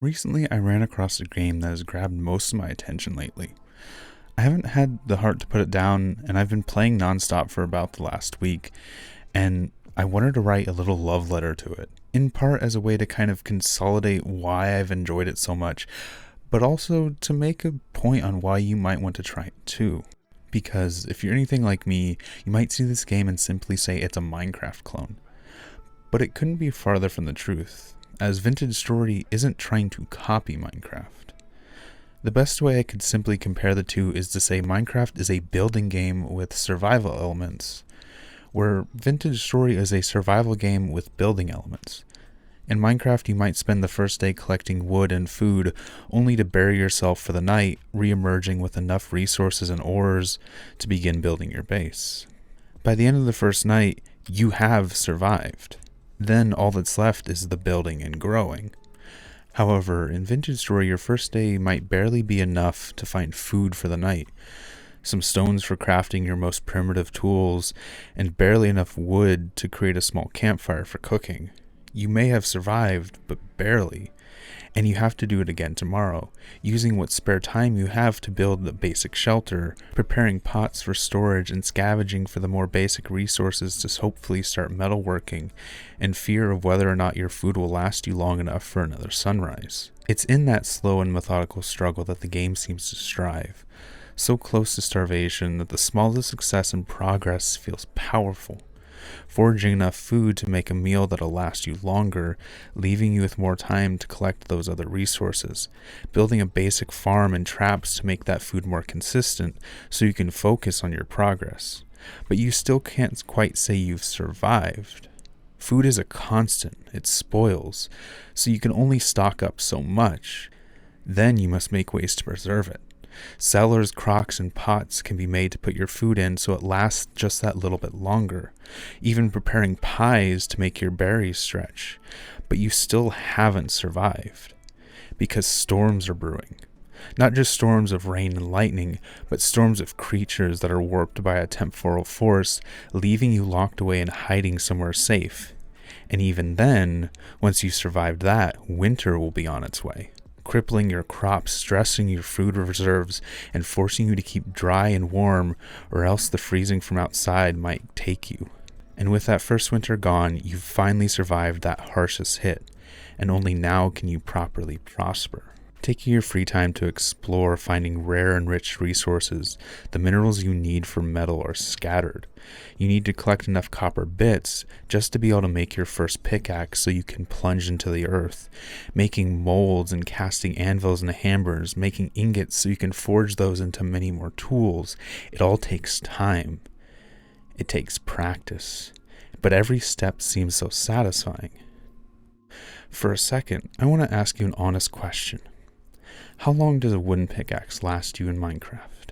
Recently, I ran across a game that has grabbed most of my attention lately. I haven't had the heart to put it down, and I've been playing nonstop for about the last week, and I wanted to write a little love letter to it, in part as a way to kind of consolidate why I've enjoyed it so much, but also to make a point on why you might want to try it too. Because if you're anything like me, you might see this game and simply say it's a Minecraft clone. But it couldn't be farther from the truth, as Vintage Story isn't trying to copy Minecraft. The best way I could simply compare the two is to say Minecraft is a building game with survival elements, where Vintage Story is a survival game with building elements. In Minecraft, you might spend the first day collecting wood and food, only to bury yourself for the night, re-emerging with enough resources and ores to begin building your base. By the end of the first night, you have survived. Then all that's left is the building and growing. However, in Vintage Story, your first day might barely be enough to find food for the night, some stones for crafting your most primitive tools, and barely enough wood to create a small campfire for cooking. You may have survived, but barely, and you have to do it again tomorrow, using what spare time you have to build a basic shelter, preparing pots for storage, and scavenging for the more basic resources to hopefully start metalworking, and fear of whether or not your food will last you long enough for another sunrise. It's in that slow and methodical struggle that the game seems to strive, so close to starvation that the smallest success and progress feels powerful. Foraging enough food to make a meal that'll last you longer, leaving you with more time to collect those other resources. Building a basic farm and traps to make that food more consistent so you can focus on your progress. But you still can't quite say you've survived. Food is a constant, it spoils, so you can only stock up so much. Then you must make ways to preserve it. Cellars, crocks, and pots can be made to put your food in so it lasts just that little bit longer. Even preparing pies to make your berries stretch. But you still haven't survived. Because storms are brewing. Not just storms of rain and lightning, but storms of creatures that are warped by a temporal force, leaving you locked away and hiding somewhere safe. And even then, once you've survived that, winter will be on its way, crippling your crops, stressing your food reserves, and forcing you to keep dry and warm, or else the freezing from outside might take you. And with that first winter gone, you've finally survived that harshest hit, and only now can you properly prosper. Taking your free time to explore, finding rare and rich resources, the minerals you need for metal are scattered. You need to collect enough copper bits just to be able to make your first pickaxe so you can plunge into the earth, making molds and casting anvils and hammers, making ingots so you can forge those into many more tools. It all takes time. It takes practice. But every step seems so satisfying. For a second, I want to ask you an honest question. How long does a wooden pickaxe last you in Minecraft?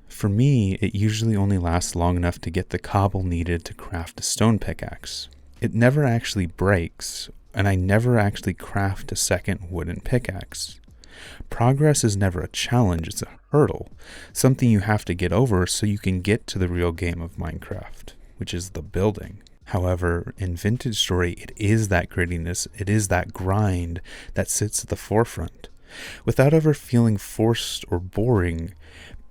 For me, it usually only lasts long enough to get the cobble needed to craft a stone pickaxe. It never actually breaks, and I never actually craft a second wooden pickaxe. Progress is never a challenge, it's a hurdle, something you have to get over so you can get to the real game of Minecraft, which is the building. However, in Vintage Story, it is that grittiness, it is that grind that sits at the forefront, without ever feeling forced or boring,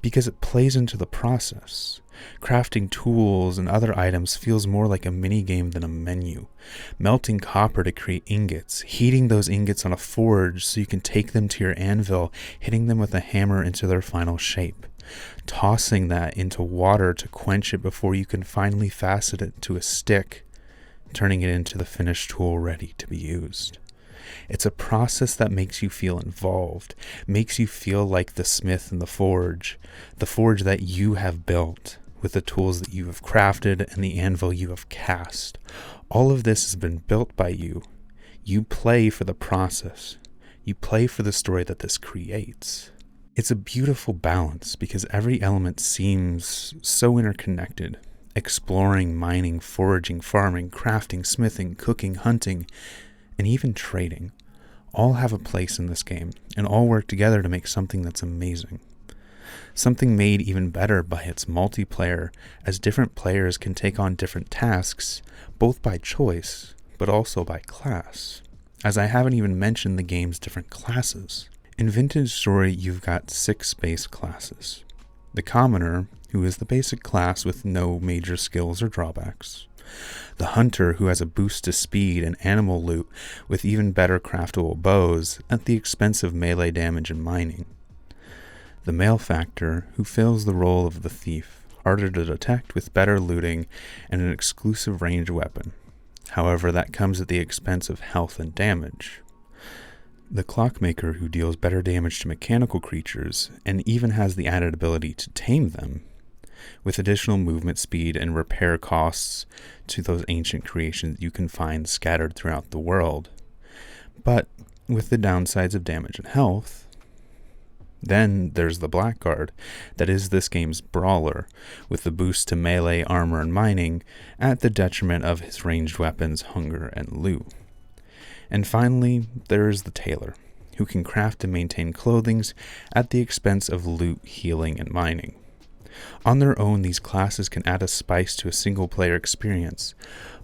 because it plays into the process. Crafting tools and other items feels more like a mini-game than a menu. Melting copper to create ingots, heating those ingots on a forge so you can take them to your anvil, hitting them with a hammer into their final shape. Tossing that into water to quench it before you can finally fasten it to a stick, turning it into the finished tool ready to be used. It's a process that makes you feel involved, makes you feel like the smith in the forge that you have built with the tools that you have crafted and the anvil you have cast. All of this has been built by you. You play for the process. You play for the story that this creates. It's a beautiful balance because every element seems so interconnected. Exploring, mining, foraging, farming, crafting, smithing, cooking, hunting, and even trading all have a place in this game and all work together to make something that's amazing. Something made even better by its multiplayer, as different players can take on different tasks, both by choice, but also by class. as I haven't even mentioned the game's different classes. In Vintage Story, you've got 6 base classes. The Commoner, who is the basic class with no major skills or drawbacks. The Hunter, who has a boost to speed and animal loot with even better craftable bows at the expense of melee damage and mining. The Malefactor, who fills the role of the Thief, harder to detect with better looting and an exclusive ranged weapon. However, that comes at the expense of health and damage. The Clockmaker, who deals better damage to mechanical creatures and even has the added ability to tame them, with additional movement speed and repair costs to those ancient creations you can find scattered throughout the world, but with the downsides of damage and health. Then there's the Blackguard, that is this game's brawler, with the boost to melee, armor, and mining at the detriment of his ranged weapons, hunger, and loot. And finally, there is the Tailor, who can craft and maintain clothing at the expense of loot, healing, and mining. On their own, these classes can add a spice to a single-player experience,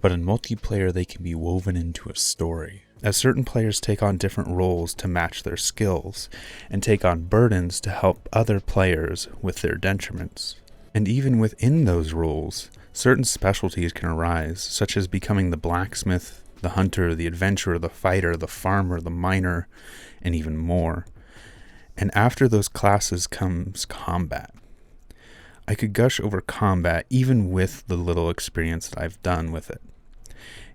but in multiplayer they can be woven into a story, as certain players take on different roles to match their skills, and take on burdens to help other players with their detriments. And even within those roles, certain specialties can arise, such as becoming the blacksmith, the hunter, the adventurer, the fighter, the farmer, the miner, and even more. And after those classes comes combat. I could gush over combat even with the little experience that I've done with it.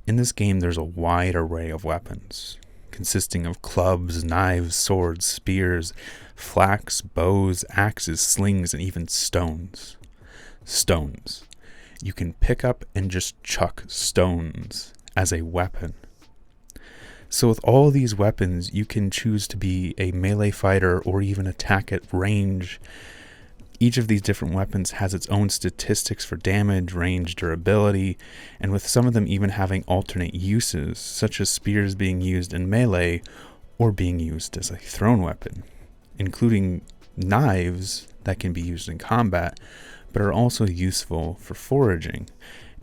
In this game, there's a wide array of weapons, consisting of clubs, knives, swords, spears, flax, bows, axes, slings, and even stones. Stones. You can pick up and just chuck stones as a weapon. So with all these weapons, you can choose to be a melee fighter or even attack at range. Each of these different weapons has its own statistics for damage, range, durability, and with some of them even having alternate uses, such as spears being used in melee or being used as a thrown weapon, including knives that can be used in combat, but are also useful for foraging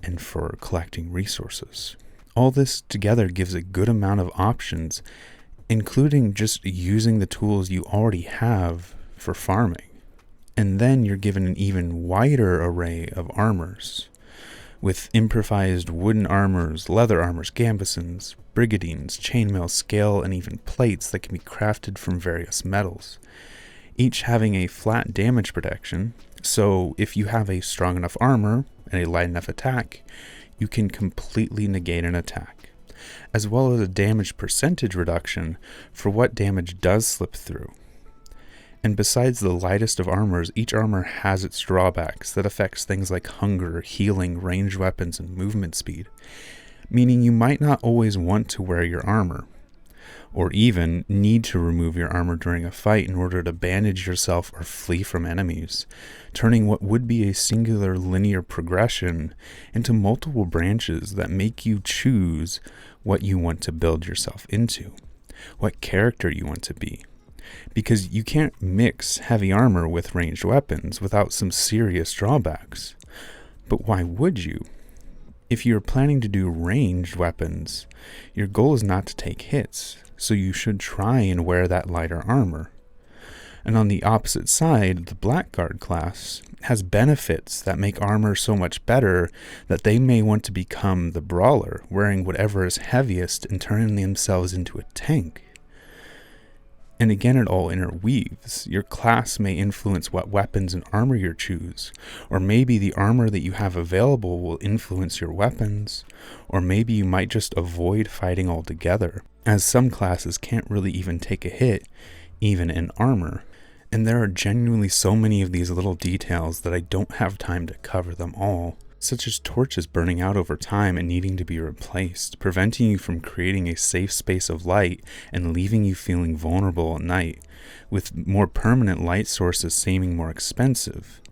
and for collecting resources. All this together gives a good amount of options, including just using the tools you already have for farming. And then you're given an even wider array of armors, with improvised wooden armors, leather armors, gambesons, brigadines, chainmail, scale, and even plates that can be crafted from various metals, each having a flat damage protection, so if you have a strong enough armor and a light enough attack, you can completely negate an attack, as well as a damage percentage reduction for what damage does slip through. And besides the lightest of armors, each armor has its drawbacks that affects things like hunger, healing, ranged weapons, and movement speed, meaning you might not always want to wear your armor, or even need to remove your armor during a fight in order to bandage yourself or flee from enemies, turning what would be a singular linear progression into multiple branches that make you choose what you want to build yourself into, what character you want to be. Because you can't mix heavy armor with ranged weapons without some serious drawbacks. But why would you? If you're planning to do ranged weapons, your goal is not to take hits, so you should try and wear that lighter armor. And on the opposite side, the Blackguard class has benefits that make armor so much better that they may want to become the brawler, wearing whatever is heaviest and turning themselves into a tank. And again, it all interweaves. Your class may influence what weapons and armor you choose, or maybe the armor that you have available will influence your weapons, or maybe you might just avoid fighting altogether, as some classes can't really even take a hit, even in armor. And there are genuinely so many of these little details that I don't have time to cover them all, such as torches burning out over time and needing to be replaced, preventing you from creating a safe space of light and leaving you feeling vulnerable at night, with more permanent light sources seeming more expensive.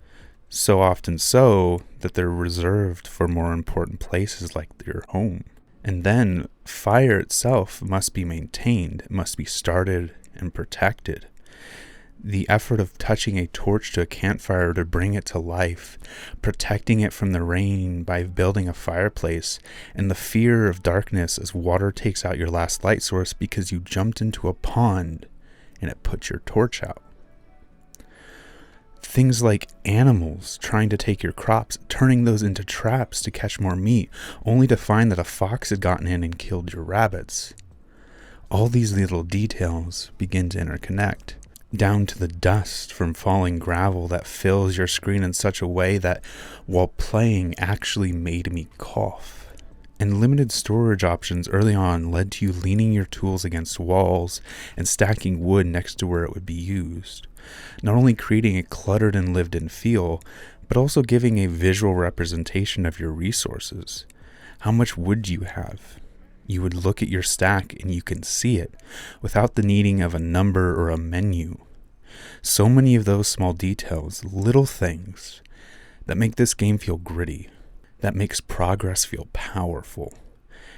So often so that they're reserved for more important places like your home. And then fire itself must be maintained, it must be started and protected. The effort of touching a torch to a campfire to bring it to life, protecting it from the rain by building a fireplace, and the fear of darkness as water takes out your last light source because you jumped into a pond and it put your torch out. Things like animals trying to take your crops, turning those into traps to catch more meat, only to find that a fox had gotten in and killed your rabbits. All these little details begin to interconnect, down to the dust from falling gravel that fills your screen in such a way that, while playing, actually made me cough. And limited storage options early on led to you leaning your tools against walls and stacking wood next to where it would be used, not only creating a cluttered and lived-in feel, but also giving a visual representation of your resources. How much wood do you have? You would look at your stack and you can see it, without the needing of a number or a menu. So many of those small details, little things, that make this game feel gritty, that makes progress feel powerful,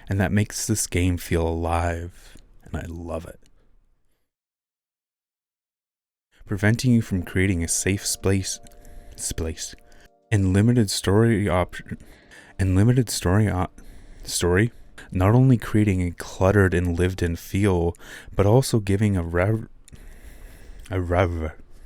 and that makes this game feel alive, and I love it. Preventing you from creating a safe space, and limited story, not only creating a cluttered and lived-in feel, but also giving a